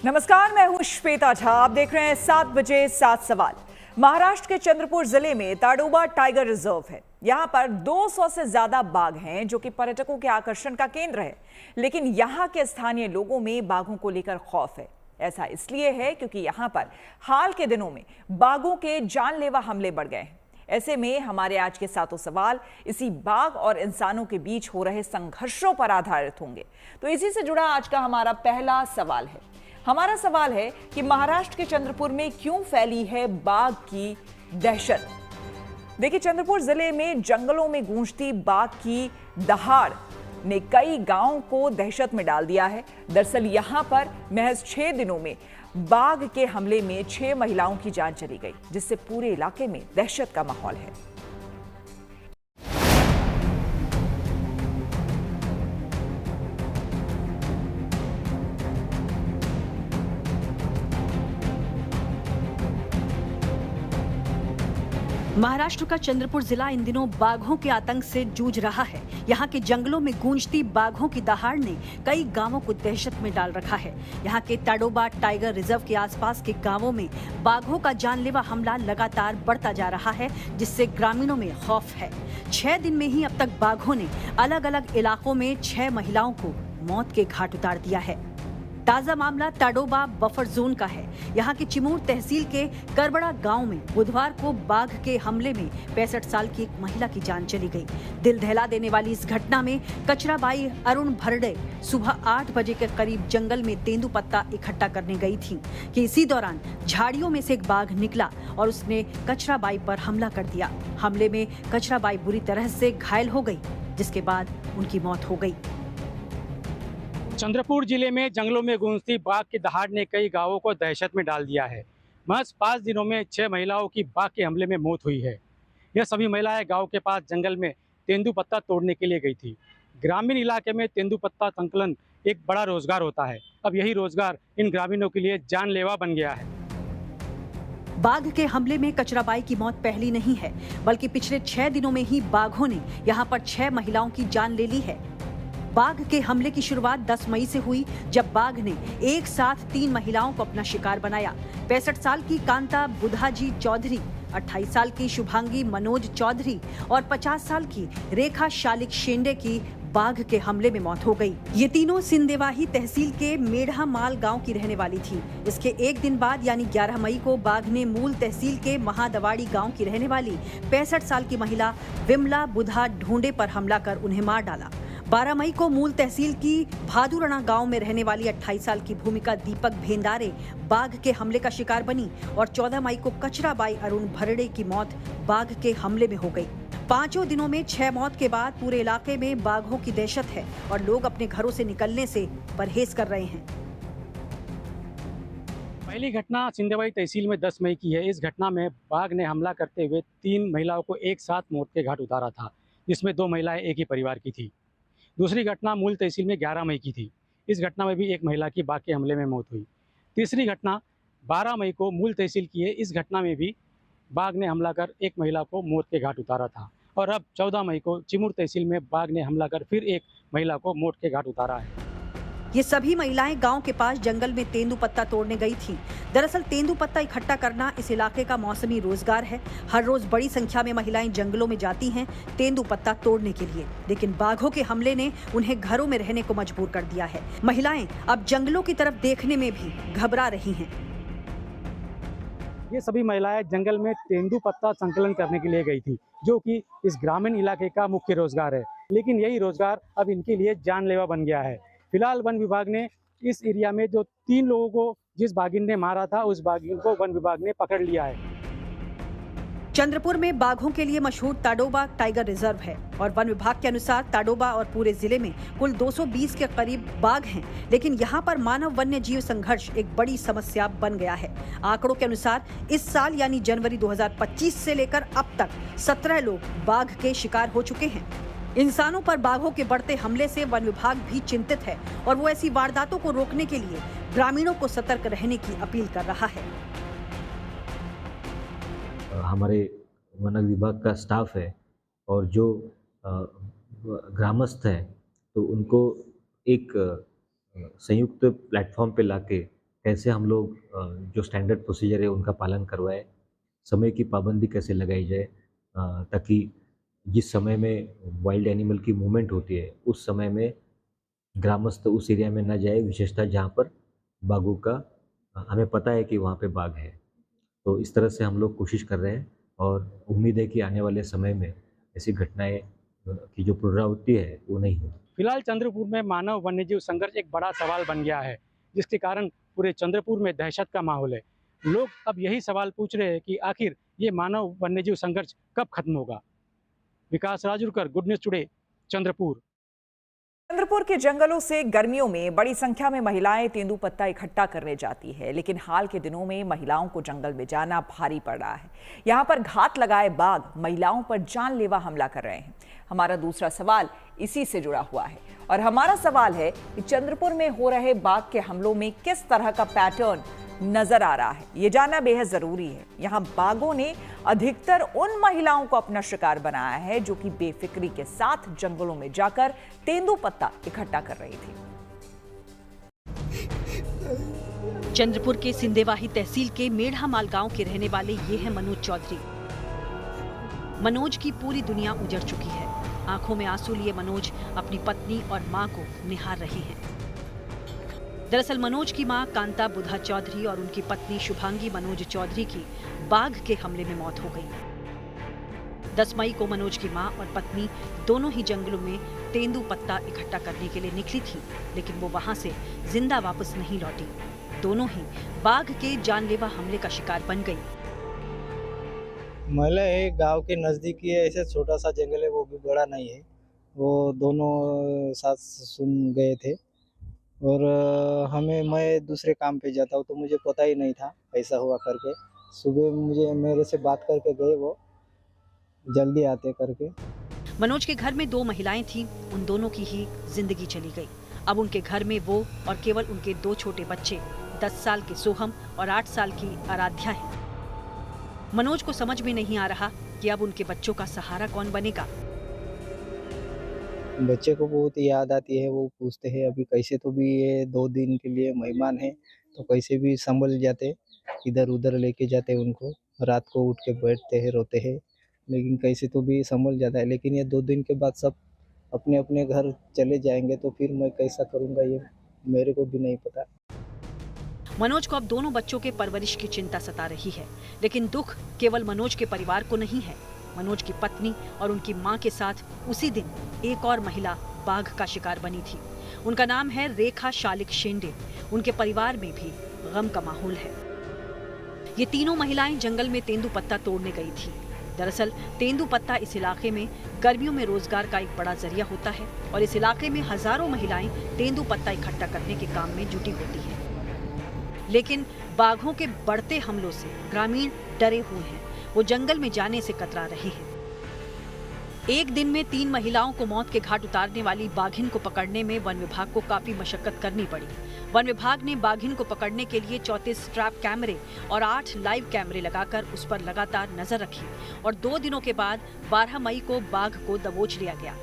नमस्कार, मैं हूं श्वेता झा। आप देख रहे हैं 7 बजे 7 सवाल। महाराष्ट्र के चंद्रपुर जिले में ताडोबा टाइगर रिजर्व है। यहां पर 200 से ज्यादा बाघ हैं, जो कि पर्यटकों के आकर्षण का केंद्र है। लेकिन यहां के स्थानीय लोगों में बाघों को लेकर खौफ है। ऐसा इसलिए है क्योंकि यहां पर हाल के दिनों में बाघों के जानलेवा हमले बढ़ गए हैं। ऐसे में हमारे आज के 7 सवाल इसी बाघ और इंसानों के बीच हो रहे संघर्षों पर आधारित होंगे। तो इसी से जुड़ा आज का हमारा पहला सवाल है। हमारा सवाल है कि महाराष्ट्र के चंद्रपुर में क्यों फैली है बाघ की दहशत। देखिए, चंद्रपुर जिले में जंगलों में गूंजती बाघ की दहाड़ ने कई गांवों को दहशत में डाल दिया है। दरअसल यहां पर महज 6 दिनों में बाघ के हमले में 6 महिलाओं की जान चली गई, जिससे पूरे इलाके में दहशत का माहौल है। महाराष्ट्र का चंद्रपुर जिला इन दिनों बाघों के आतंक से जूझ रहा है। यहाँ के जंगलों में गूंजती बाघों की दहाड़ ने कई गांवों को दहशत में डाल रखा है। यहाँ के ताडोबा टाइगर रिजर्व के आसपास के गांवों में बाघों का जानलेवा हमला लगातार बढ़ता जा रहा है, जिससे ग्रामीणों में खौफ है। 6 दिन में ही अब तक बाघों ने अलग अलग इलाकों में 6 महिलाओं को मौत के घाट उतार दिया है। ताजा मामला ताडोबा बफर जोन का है। यहाँ के चिमूर तहसील के करबड़ा गांव में बुधवार को बाघ के हमले में 65 साल की एक महिला की जान चली गई। दिल दहला देने वाली इस घटना में कचराबाई अरुण भरड़े सुबह 8 बजे के करीब जंगल में तेंदुपत्ता इकट्ठा करने गई थी कि इसी दौरान झाड़ियों में से एक बाघ निकला और उसने कचराबाई पर हमला कर दिया। हमले में कचराबाई बुरी तरह से घायल हो गई, जिसके बाद उनकी मौत हो गई। चंद्रपुर जिले में जंगलों में गूंजती बाघ की दहाड़ ने कई गांवों को दहशत में डाल दिया है। महज 5 दिनों में 6 महिलाओं की बाघ के हमले में मौत हुई है। यह सभी महिलाएं गांव के पास जंगल में तेंदुपत्ता तोड़ने के लिए गई थी। ग्रामीण इलाके में तेंदुपत्ता संकलन एक बड़ा रोजगार होता है। अब यही रोजगार इन ग्रामीणों के लिए जानलेवा बन गया है। बाघ के हमले में कचराबाई की मौत पहली नहीं है, बल्कि पिछले 6 दिनों में ही बाघों ने यहाँ पर 6 महिलाओं की जान ले ली है। बाघ के हमले की शुरुआत 10 मई से हुई, जब बाघ ने एक साथ 3 महिलाओं को अपना शिकार बनाया। 65 साल की कांता बुधाजी चौधरी, 28 साल की शुभांगी मनोज चौधरी और 50 साल की रेखा शालिक शेंडे की बाघ के हमले में मौत हो गई। ये तीनों सिंदेवाही तहसील के मेढ़ा माल गांव की रहने वाली थी। इसके एक दिन बाद यानी 11 मई को बाघ ने मूल तहसील के महादवाड़ी गांव की रहने वाली 65 साल की महिला विमला बुधा ढूंढे पर हमला कर उन्हें मार डाला। 12 मई को मूल तहसील की भादुरणा गांव में रहने वाली 28 साल की भूमिका दीपक भेंदारे बाघ के हमले का शिकार बनी और 14 मई को कचराबाई अरुण भरड़े की मौत बाघ के हमले में हो गई। 5 दिनों में 6 मौत के बाद पूरे इलाके में बाघों की दहशत है और लोग अपने घरों से निकलने से परहेज कर रहे हैं। पहली घटना सिंदेवाही तहसील में 10 मई की है। इस घटना में बाघ ने हमला करते हुए 3 महिलाओं को एक साथ मौत के घाट उतारा था, जिसमें 2 महिलाएं एक ही परिवार की थी। दूसरी घटना मूल तहसील में 11 मई की थी। इस घटना में भी एक महिला की बाघ के हमले में मौत हुई। तीसरी घटना 12 मई को मूल तहसील की है। इस घटना में भी बाघ ने हमला कर एक महिला को मौत के घाट उतारा था। और अब 14 मई को चिमूर तहसील में बाघ ने हमला कर फिर एक महिला को मौत के घाट उतारा है। ये सभी महिलाएं गांव के पास जंगल में तेंदुपत्ता तोड़ने गई थीं। दरअसल तेंदुपत्ता इकट्ठा करना इस इलाके का मौसमी रोजगार है। हर रोज बड़ी संख्या में महिलाएं जंगलों में जाती हैं तेंदुपत्ता तोड़ने के लिए, लेकिन बाघों के हमले ने उन्हें घरों में रहने को मजबूर कर दिया है। महिलाएं अब जंगलों की तरफ देखने में भी घबरा रही हैं। ये सभी महिलाएं जंगल में तेंदुपत्ता संकलन करने के लिए गई थी, जो कि इस ग्रामीण इलाके का मुख्य रोजगार है। लेकिन यही रोजगार अब इनके लिए जानलेवा बन गया है। फिलहाल वन विभाग ने इस एरिया में जो 3 लोगों को जिस बाघिन ने मारा था, उस बाघिन को वन विभाग ने पकड़ लिया है। चंद्रपुर में बाघों के लिए मशहूर ताडोबा टाइगर रिजर्व है और वन विभाग के अनुसार ताडोबा और पूरे जिले में कुल 220 के करीब बाघ हैं। लेकिन यहाँ पर मानव वन्य जीव संघर्ष एक बड़ी समस्या बन गया है। आंकड़ों के अनुसार इस साल यानी जनवरी 2025 से लेकर अब तक 17 लोग बाघ के शिकार हो चुके हैं। इंसानों पर बाघों के बढ़ते हमले से वन विभाग भी चिंतित है और वो ऐसी वारदातों को रोकने के लिए ग्रामीणों को सतर्क रहने की अपील कर रहा है। हमारे वन विभाग का स्टाफ है और जो ग्रामस्थ हैं, तो उनको एक संयुक्त प्लेटफॉर्म पे लाके कैसे हम लोग जो स्टैंडर्ड प्रोसीजर है उनका पालन करवाएँ, समय की पाबंदी कैसे लगाई जाए, ताकि जिस समय में वाइल्ड एनिमल की मूवमेंट होती है, उस समय में ग्रामस्थ उस एरिया में ना जाए, विशेषतः जहाँ पर बाघों का हमें पता है कि वहाँ पे बाघ है। तो इस तरह से हम लोग कोशिश कर रहे हैं और उम्मीद है कि आने वाले समय में ऐसी घटनाएँ की जो पुनरावृत्ति है, वो नहीं हो। फिलहाल चंद्रपुर में मानव वन्यजीव संघर्ष एक बड़ा सवाल बन गया है, जिसके कारण पूरे चंद्रपुर में दहशत का माहौल है। लोग अब यही सवाल पूछ रहे हैं कि आखिर ये मानव वन्यजीव संघर्ष कब खत्म होगा। Vikas Rajurkar, good news today, Chandrapur. Chandrapur के जंगलों से गर्मियों में बड़ी संख्या में महिलाएं तेंदुपत्ता इकट्ठा करने जाती है, लेकिन हाल के दिनों में महिलाओं को जंगल में जाना भारी पड़ रहा है। यहां पर घात लगाए बाघ महिलाओं पर जानलेवा हमला कर रहे हैं। हमारा दूसरा सवाल इसी से जुड़ा हुआ है और हमारा सवाल है कि चंद्रपुर में हो रहे बाघ के हमलों में किस तरह का पैटर्न नजर आ रहा है, ये जानना बेहद जरूरी है। यहाँ बाघों ने अधिकतर उन महिलाओं को अपना शिकार बनाया है जो कि बेफिक्री के साथ जंगलों में जाकर तेंदुपत्ता इकट्ठा कर रही थी। चंद्रपुर के सिंदेवाही तहसील के मेढ़ामाल गांव के रहने वाले ये हैं मनोज चौधरी। मनोज की पूरी दुनिया उजड़ चुकी है। आंखों में आंसू लिए मनोज अपनी पत्नी और मां को निहार रहे हैं। दरअसल मनोज की मां कांता बुधा चौधरी और उनकी पत्नी शुभांगी मनोज चौधरी की बाघ के हमले में मौत हो गई। 10 मई को मनोज की मां और पत्नी दोनों ही जंगलों में तेंदुपत्ता इकट्ठा करने के लिए निकली थी, लेकिन वो वहां से जिंदा वापस नहीं लौटी। दोनों ही बाघ के जानलेवा हमले का शिकार बन गई। महला है, गांव के नजदीक ही है, ऐसे छोटा सा जंगल है, वो भी बड़ा नहीं है। वो दोनों साथ सुन गए थे और मैं दूसरे काम पे जाता हूँ तो मुझे पता ही नहीं था ऐसा हुआ करके। सुबह मुझे मेरे से बात करके गए, वो जल्दी आते करके। मनोज के घर में 2 महिलाएं थीं, उन दोनों की ही जिंदगी चली गई। अब उनके घर में वो और केवल उनके 2 छोटे बच्चे 10 साल के सोहम और 8 साल की आराध्या हैं। मनोज को समझ में नहीं आ रहा कि अब उनके बच्चों का सहारा कौन बनेगा। बच्चे को बहुत याद आती है, वो पूछते हैं अभी कैसे, तो भी ये 2 दिन के लिए मेहमान है तो कैसे भी संभल जाते, इधर उधर लेके जाते उनको, रात को उठ के बैठते हैं, रोते हैं, लेकिन कैसे तो भी संभल जाता है। लेकिन ये 2 दिन के बाद सब अपने अपने घर चले जाएंगे तो फिर मैं कैसा करूँगा ये मेरे को भी नहीं पता। मनोज को अब दोनों बच्चों के परवरिश की चिंता सता रही है, लेकिन दुख केवल मनोज के परिवार को नहीं है। मनोज की पत्नी और उनकी मां के साथ उसी दिन एक और महिला बाघ का शिकार बनी थी। उनका नाम है रेखा शालिक शेंडे। उनके परिवार में भी गम का माहौल है। ये तीनों महिलाएं जंगल में तेंदुपत्ता तोड़ने गई थी। दरअसल तेंदुपत्ता इस इलाके में गर्मियों में रोजगार का एक बड़ा जरिया होता है और इस इलाके में हजारों महिलाएं तेंदुपत्ता इकट्ठा करने के काम में जुटी होती हैं। लेकिन बाघों के बढ़ते हमलों से ग्रामीण डरे हुए हैं। वो जंगल में जाने से कतरा रहे हैं। एक दिन में 3 महिलाओं को मौत के घाट उतारने वाली बाघिन को पकड़ने में वन विभाग को काफी मशक्कत करनी पड़ी। वन विभाग ने बाघिन को पकड़ने के लिए 34 ट्रैप कैमरे और 8 लाइव कैमरे लगाकर उस पर लगातार नजर रखी और 2 दिनों के बाद 12 मई को बाघ को दबोच लिया गया।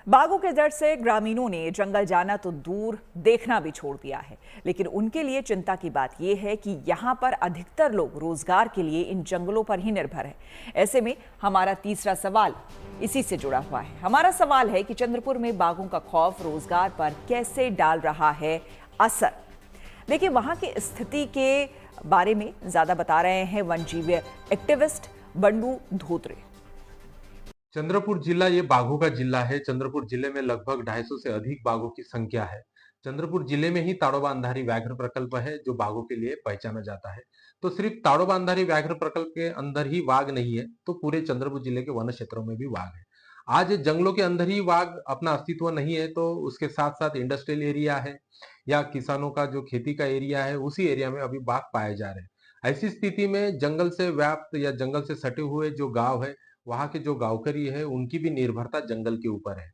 बाघों के डर से ग्रामीणों ने जंगल जाना तो दूर देखना भी छोड़ दिया है, लेकिन उनके लिए चिंता की बात यह है कि यहाँ पर अधिकतर लोग रोजगार के लिए इन जंगलों पर ही निर्भर है। ऐसे में हमारा तीसरा सवाल इसी से जुड़ा हुआ है। हमारा सवाल है कि चंद्रपुर में बाघों का खौफ रोजगार पर कैसे डाल रहा है असर। देखिए, वहां की स्थिति के बारे में ज्यादा बता रहे हैं वन्यजीव एक्टिविस्ट बंडू धोत्रे। चंद्रपुर जिला ये बाघों का जिला है। चंद्रपुर जिले में लगभग 250 से अधिक बाघों की संख्या है। चंद्रपुर जिले में ही ताड़ोबा अंधारी व्याघ्र प्रकल्प है जो बाघों के लिए पहचाना जाता है। तो सिर्फ ताड़ोबा अंधारी व्याघ्र प्रकल्प के अंदर ही बाघ नहीं है, तो पूरे चंद्रपुर जिले के वन क्षेत्रों में भी बाघ है। आज जंगलों के अंदर ही बाघ अपना अस्तित्व नहीं है, तो उसके साथ साथ इंडस्ट्रियल एरिया है या किसानों का जो खेती का एरिया है, उसी एरिया में अभी बाघ पाए जा रहे हैं। ऐसी स्थिति में जंगल से व्याप्त या जंगल से सटे हुए जो गांव है, वहां के जो गांवकरी है, उनकी भी निर्भरता जंगल के ऊपर है।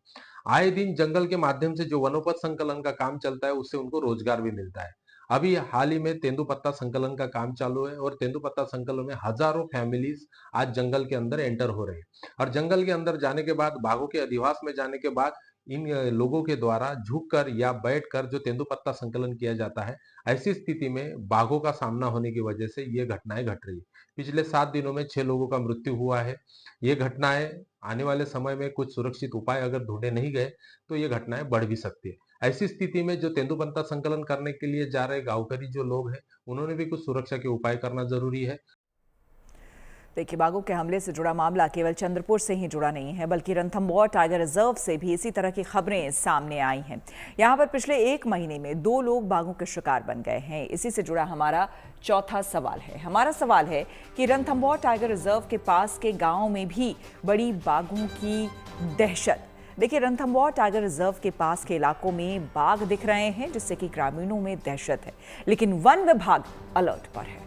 आए दिन जंगल के माध्यम से जो वनोपज संकलन का काम चलता है, उससे उनको रोजगार भी मिलता है। अभी हाल ही में तेंदुपत्ता संकलन का काम चालू है और तेंदुपत्ता संकलन में हजारों फैमिलीज आज जंगल के अंदर एंटर हो रहे हैं और जंगल के अंदर जाने के बाद, बाघों के अधिवास में जाने के बाद इन लोगों के द्वारा झुककर या बैठकर जो तेंदुपत्ता संकलन किया जाता है, ऐसी स्थिति में बाघों का सामना होने की वजह से ये घटनाएं घट रही है। पिछले 7 दिनों में 6 लोगों का मृत्यु हुआ है। ये घटनाएं आने वाले समय में कुछ सुरक्षित उपाय अगर ढूंढे नहीं गए तो ये घटनाएं बढ़ भी सकती है। ऐसी स्थिति में जो तेंदुपत्ता संकलन करने के लिए जा रहे गांवकरी जो लोग हैं, उन्होंने भी कुछ सुरक्षा के उपाय करना जरूरी है। देखिए, बाघों के हमले से जुड़ा मामला केवल चंद्रपुर से ही जुड़ा नहीं है, बल्कि रणथंभौर टाइगर रिजर्व से भी इसी तरह की खबरें सामने आई हैं। यहाँ पर पिछले 1 महीने में 2 लोग बाघों के शिकार बन गए हैं। इसी से जुड़ा हमारा चौथा सवाल है। हमारा सवाल है कि रणथंभौर टाइगर रिजर्व के पास के गाँव में भी बड़ी बाघों की दहशत। देखिए, रणथंभौर टाइगर रिजर्व के पास के इलाकों में बाघ दिख रहे हैं, जिससे कि ग्रामीणों में दहशत है, लेकिन वन विभाग अलर्ट पर है।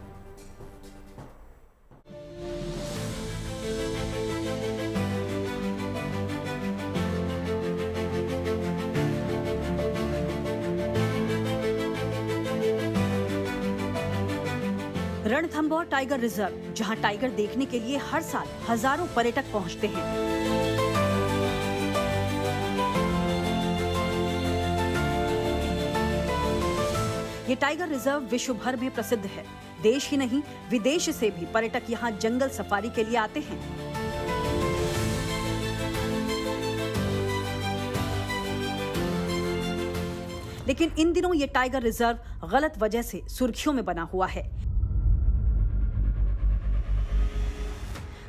रणथंभौर टाइगर रिजर्व, जहां टाइगर देखने के लिए हर साल हजारों पर्यटक पहुंचते हैं। ये टाइगर रिजर्व विश्व भर में प्रसिद्ध है। देश ही नहीं, विदेश से भी पर्यटक यहां जंगल सफारी के लिए आते हैं। लेकिन इन दिनों ये टाइगर रिजर्व गलत वजह से सुर्खियों में बना हुआ है।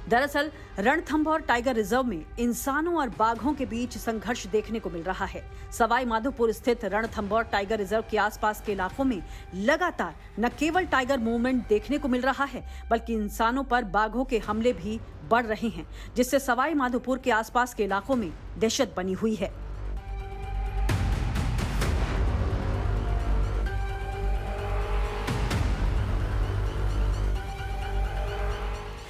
दरअसल रणथंभौर टाइगर रिजर्व में इंसानों और बाघों के बीच संघर्ष देखने को मिल रहा है। सवाई माधोपुर स्थित रणथंभौर टाइगर रिजर्व के आसपास के इलाकों में लगातार न केवल टाइगर मूवमेंट देखने को मिल रहा है, बल्कि इंसानों पर बाघों के हमले भी बढ़ रहे हैं, जिससे सवाई माधोपुर के आसपास के इलाकों में दहशत बनी हुई है।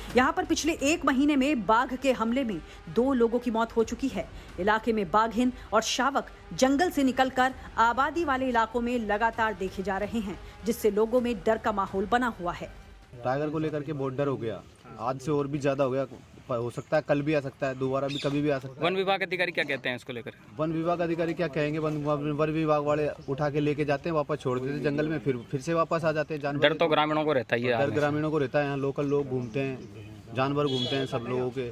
यहाँ पर पिछले 1 महीने में बाघ के हमले में 2 लोगों की मौत हो चुकी है। इलाके में बाघिन और शावक जंगल से निकलकर आबादी वाले इलाकों में लगातार देखे जा रहे हैं, जिससे लोगों में डर का माहौल बना हुआ है। टाइगर को लेकर के बहुत डर हो गया, आज से और भी ज्यादा हो गया। हो सकता है कल भी आ सकता है, दोबारा भी कभी भी आ सकता है। वन विभाग अधिकारी क्या कहते हैं इसको लेकर? वन विभाग अधिकारी क्या कहेंगे, वन विभाग वाले उठा के लेके जाते हैं, वापस छोड़ देते हैं जंगल में, फिर से वापस आ जाते हैं। जानवर डर तो ग्रामीणों को रहता ही है। डर ग्रामीणों को रहता है। यहाँ लोकल लोग घूमते हैं, जानवर घूमते हैं सब लोगों के।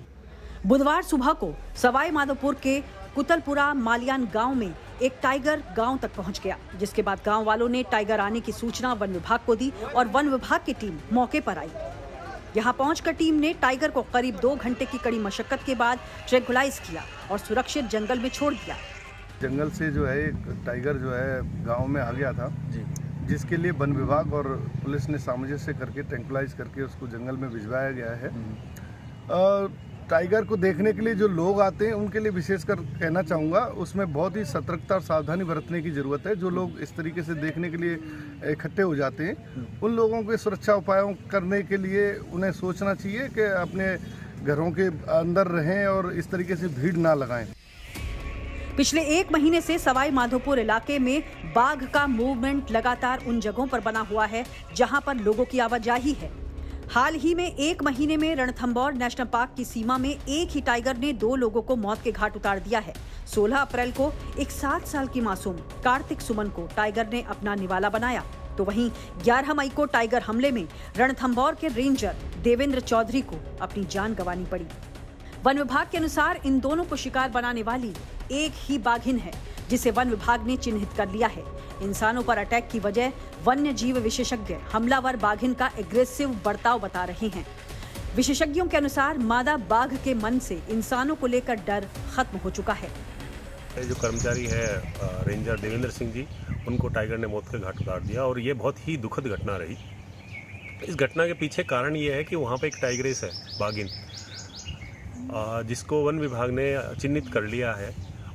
बुधवार सुबह को सवाई माधोपुर के कुतलपुरा मालियान गांव में एक टाइगर गांव तक पहुंच गया, जिसके बाद गांव वालों ने टाइगर आने की सूचना वन विभाग को दी और वन विभाग की टीम मौके पर आई। यहां पहुंचकर टीम ने टाइगर को करीब 2 घंटे की कड़ी मशक्कत के बाद ट्रैंक्विलाइज किया और सुरक्षित जंगल में छोड़ दिया। जंगल से जो है टाइगर जो है गांव में आ गया था, जिसके लिए वन विभाग और पुलिस ने सामंजस्य करके ट्रैंक्विलाइज करके उसको जंगल में भिजवाया गया है। टाइगर को देखने के लिए जो लोग आते हैं उनके लिए विशेषकर कहना चाहूँगा, उसमें बहुत ही सतर्कता और सावधानी बरतने की ज़रूरत है। जो लोग इस तरीके से देखने के लिए इकट्ठे हो जाते हैं, उन लोगों के सुरक्षा उपायों करने के लिए उन्हें सोचना चाहिए कि अपने घरों के अंदर रहें और इस तरीके से भीड़ ना लगाएं। पिछले 1 महीने से सवाई माधोपुर इलाके में बाघ का मूवमेंट लगातार उन जगहों पर बना हुआ है जहां पर लोगों की आवाजाही है। हाल ही में 1 महीने में रणथंभौर नेशनल पार्क की सीमा में एक ही टाइगर ने 2 लोगों को मौत के घाट उतार दिया है। 16 अप्रैल को एक 7 साल की मासूम कार्तिक सुमन को टाइगर ने अपना निवाला बनाया, तो वहीं 11 मई को टाइगर हमले में रणथंभौर के रेंजर देवेंद्र चौधरी को अपनी जान गंवानी पड़ी। वन विभाग के अनुसार इन दोनों को शिकार बनाने वाली एक ही बाघिन है, जिसे वन विभाग ने चिन्हित कर लिया है। इंसानों पर अटैक की वजह वन्य जीव विशेषज्ञ हमलावर बाघिन का एग्रेसिव बर्ताव बता रहे हैं। विशेषज्ञों के अनुसार मादा बाघ के मन से इंसानों को लेकर डर खत्म हो चुका है। जो कर्मचारी है रेंजर देवेंद्र सिंह जी, उनको टाइगर ने मौत के घाट उतार दिया और ये बहुत ही दुखद घटना रही। इस घटना के पीछे कारण ये है कि वहाँ पे एक टाइग्रेस है बाघिन, जिसको वन विभाग ने चिन्हित कर लिया है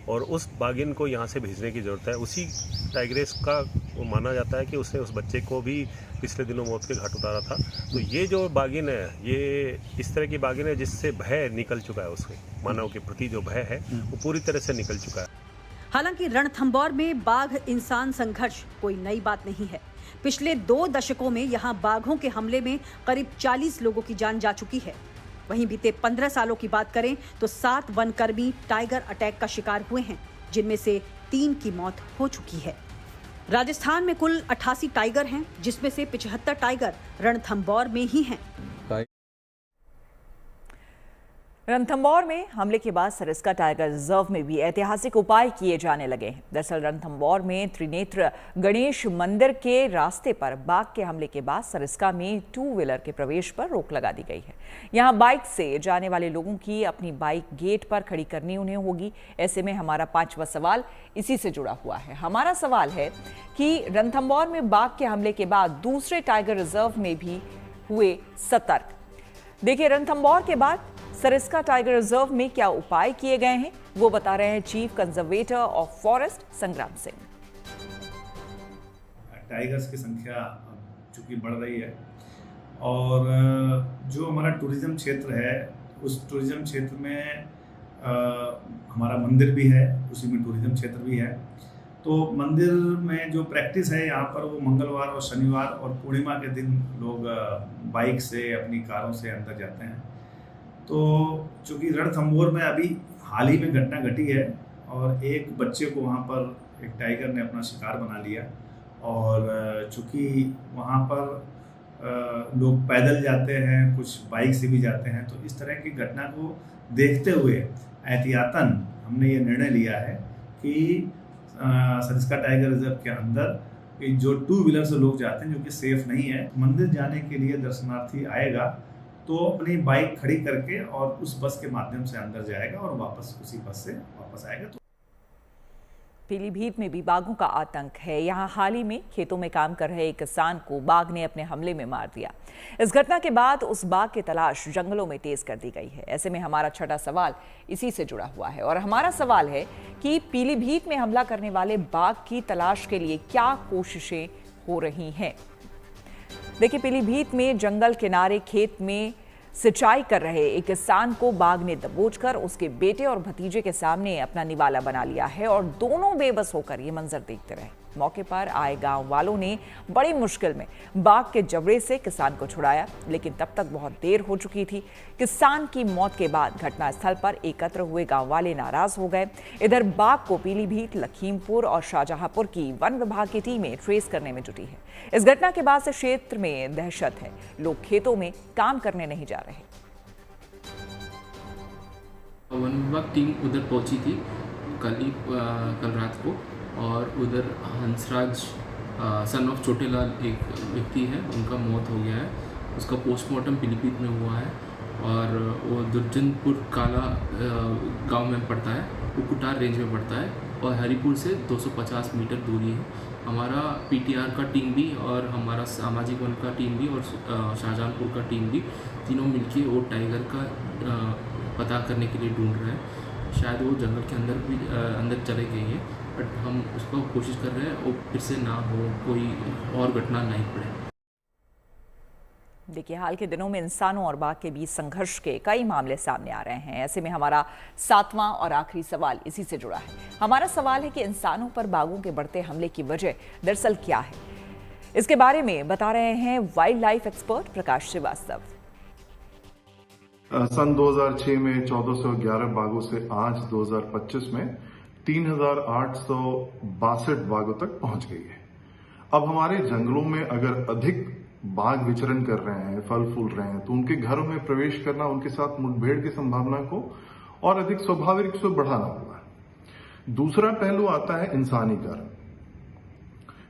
और उस बाघिन को यहाँ से भेजने की ज़रूरत है। उसी टाइग्रेस का माना जाता है कि उसने उस बच्चे को भी पिछले दिनों मौत के घाट उतारा था। तो ये जो बाघिन है, ये इस तरह की बाघिन है जिससे भय निकल चुका है, उसके मानव के प्रति जो भय है वो पूरी तरह से निकल चुका है। हालांकि रणथंभौर में बाघ इंसान संघर्ष कोई नई बात नहीं है। पिछले 2 दशकों में यहाँ बाघों के हमले में करीब 40 लोगों की जान जा चुकी है। वहीं बीते 15 सालों की बात करें तो 7 वनकर्मी टाइगर अटैक का शिकार हुए हैं। जिनमें से 3 की मौत हो चुकी है। राजस्थान में कुल 88 टाइगर हैं, जिसमें से 75 टाइगर रणथंभौर में ही हैं। रणथंभौर में हमले के बाद सरिस्का टाइगर रिजर्व में भी ऐतिहासिक उपाय किए जाने लगे हैं। दरअसल रणथंभौर में त्रिनेत्र गणेश मंदिर के रास्ते पर बाघ के हमले के बाद सरिस्का में 2 व्हीलर के प्रवेश पर रोक लगा दी गई है। यहां बाइक से जाने वाले लोगों की अपनी बाइक गेट पर खड़ी करनी उन्हें होगी। ऐसे में हमारा 5वां सवाल इसी से जुड़ा हुआ है। हमारा सवाल है कि रणथंभौर में बाघ के हमले के बाद दूसरे टाइगर रिजर्व में भी हुए सतर्क। देखिए, रणथंभौर के बाद सरिस्का टाइगर रिजर्व में क्या उपाय किए गए हैं, वो बता रहे हैं चीफ कंजर्वेटर ऑफ फॉरेस्ट संग्राम सिंह। टाइगर्स की संख्या चूंकि बढ़ रही है और जो हमारा टूरिज्म क्षेत्र है, उस टूरिज्म क्षेत्र में हमारा मंदिर भी है, उसी में टूरिज्म क्षेत्र भी है। तो मंदिर में जो प्रैक्टिस है यहाँ पर, वो मंगलवार और शनिवार और पूर्णिमा के दिन लोग बाइक से, अपनी कारों से अंदर जाते हैं। तो चूँकि रणथंभौर में अभी हाल ही में घटना घटी है और एक बच्चे को वहाँ पर एक टाइगर ने अपना शिकार बना लिया और चूँकि वहाँ पर लोग पैदल जाते हैं, कुछ बाइक से भी जाते हैं, तो इस तरह की घटना को देखते हुए एहतियातन हमने ये निर्णय लिया है कि सरिस्का टाइगर रिजर्व के अंदर जो 2 व्हीलर से लोग जाते हैं, जो कि सेफ नहीं है, मंदिर जाने के लिए दर्शनार्थी आएगा तो अपनी बाइक खड़ी करके और उस बस के माध्यम से अंदर जाएगा और वापस उसी बस से वापस आएगा। तो पीलीभीत में भी बाघों का आतंक है। यहां हाल ही में खेतों में काम कर रहे एक किसान को बाघ ने अपने हमले में मार दिया। इस घटना के बाद उस बाघ की तलाश जंगलों में तेज कर दी गई है। ऐसे में हमारा 6वां सवाल इसी से जुड़ा हुआ है और हमारा सवाल है कि पीलीभीत में हमला करने वाले बाघ की तलाश के लिए क्या कोशिशें हो रही हैं। देखिए, पीलीभीत में जंगल किनारे खेत में सिंचाई कर रहे एक किसान को बाघ ने दबोचकर उसके बेटे और भतीजे के सामने अपना निवाला बना लिया है और दोनों बेबस होकर ये मंजर देखते रहे। मौके पर आए गांव वालों ने बड़ी मुश्किल में बाघ के जबड़े से किसान को छुड़ाया, लेकिन तब तक बहुत देर हो चुकी थी। किसान की मौत के बाद घटनास्थल पर एकत्र हुए गांव वाले नाराज हो गए। इधर बाघ को पीलीभीत, लखीमपुर और शाहजहांपुर की वन विभाग की टीमें ट्रेस करने में जुटी है। इस घटना के बाद से क्षेत्र में दहशत है। लोग खेतों में काम करने नहीं जा रहे। वन विभाग टीम उधर पहुंची थी कल रात को और उधर हंसराज सन ऑफ छोटेलाल एक व्यक्ति है, उनका मौत हो गया है। उसका पोस्टमार्टम पीलीभीत में हुआ है और वो दुर्जनपुर काला गांव में पड़ता है, वो कुटार रेंज में पड़ता है और हरिपुर से 250 मीटर दूरी है। हमारा पीटीआर का टीम भी और हमारा सामाजिक वन का टीम भी और शाहजहांपुर का टीम भी, तीनों मिलके वो टाइगर का पता करने के लिए ढूंढ रहे हैं। शायद वो जंगल के अंदर चले गए हैं, बट हम उसको कोशिश कर रहे हैं वो फिर से ना हो, कोई और घटना नहीं पड़े। देखिए, हाल के दिनों में इंसानों और बाघ के बीच संघर्ष के कई मामले सामने आ रहे हैं। ऐसे में हमारा 7वां और आखिरी सवाल इसी से जुड़ा है। हमारा सवाल है कि इंसानों पर बाघों के बढ़ते हमले की वजह दरअसल क्या है। इसके बारे में बता रहे हैं वाइल्ड लाइफ एक्सपर्ट प्रकाश श्रीवास्तव। सन 2006 में 1411 बाघों से आज 2025 में 3862 बाघों तक पहुंच गई है। अब हमारे जंगलों में अगर अधिक बाघ विचरण कर रहे हैं, फल फूल रहे हैं, तो उनके घरों में प्रवेश करना, उनके साथ मुठभेड़ की संभावना को और अधिक स्वाभाविक रूप से बढ़ाना होगा। दूसरा पहलू आता है इंसानी कारण,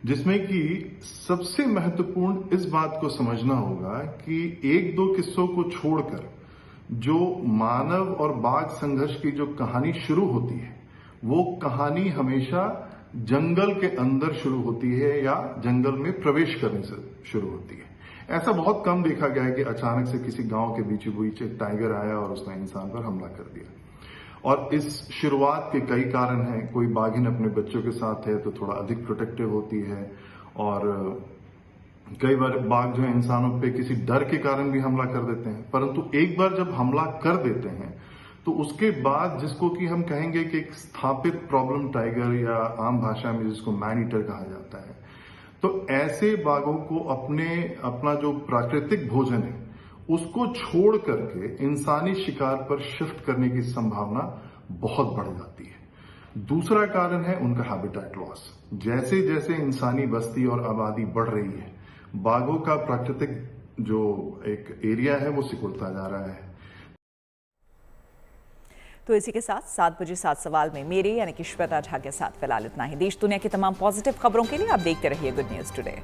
जिसमें कि सबसे महत्वपूर्ण इस बात को समझना होगा कि 1-2 किस्सों को छोड़कर जो मानव और बाघ संघर्ष की जो कहानी शुरू होती है, वो कहानी हमेशा जंगल के अंदर शुरू होती है या जंगल में प्रवेश करने से शुरू होती है। ऐसा बहुत कम देखा गया है कि अचानक से किसी गांव के बीचों बीच एक टाइगर आया और उसने इंसान पर हमला कर दिया। और इस शुरुआत के कई कारण हैं। कोई बाघिन अपने बच्चों के साथ है तो थोड़ा अधिक प्रोटेक्टिव होती है, और कई बार बाघ जो है इंसानों पे किसी डर के कारण भी हमला कर देते हैं। परंतु एक बार जब हमला कर देते हैं तो उसके बाद जिसको कि हम कहेंगे कि एक स्थापित प्रॉब्लम टाइगर, या आम भाषा में जिसको मैन ईटर कहा जाता है, तो ऐसे बाघों को अपना जो प्राकृतिक भोजन है उसको छोड़ करके इंसानी शिकार पर शिफ्ट करने की संभावना बहुत बढ़ जाती है। दूसरा कारण है उनका हैबिटेट लॉस। जैसे जैसे इंसानी बस्ती और आबादी बढ़ रही है, बाघों का प्राकृतिक जो एक एरिया है वो सिकुड़ता जा रहा है। तो इसी के साथ 7 बजे 7 सवाल में मेरे यानी कि श्वेता झा के साथ फिलहाल इतना ही। देश दुनिया की तमाम पॉजिटिव खबरों के लिए आप देखते रहिए गुड न्यूज टुडे।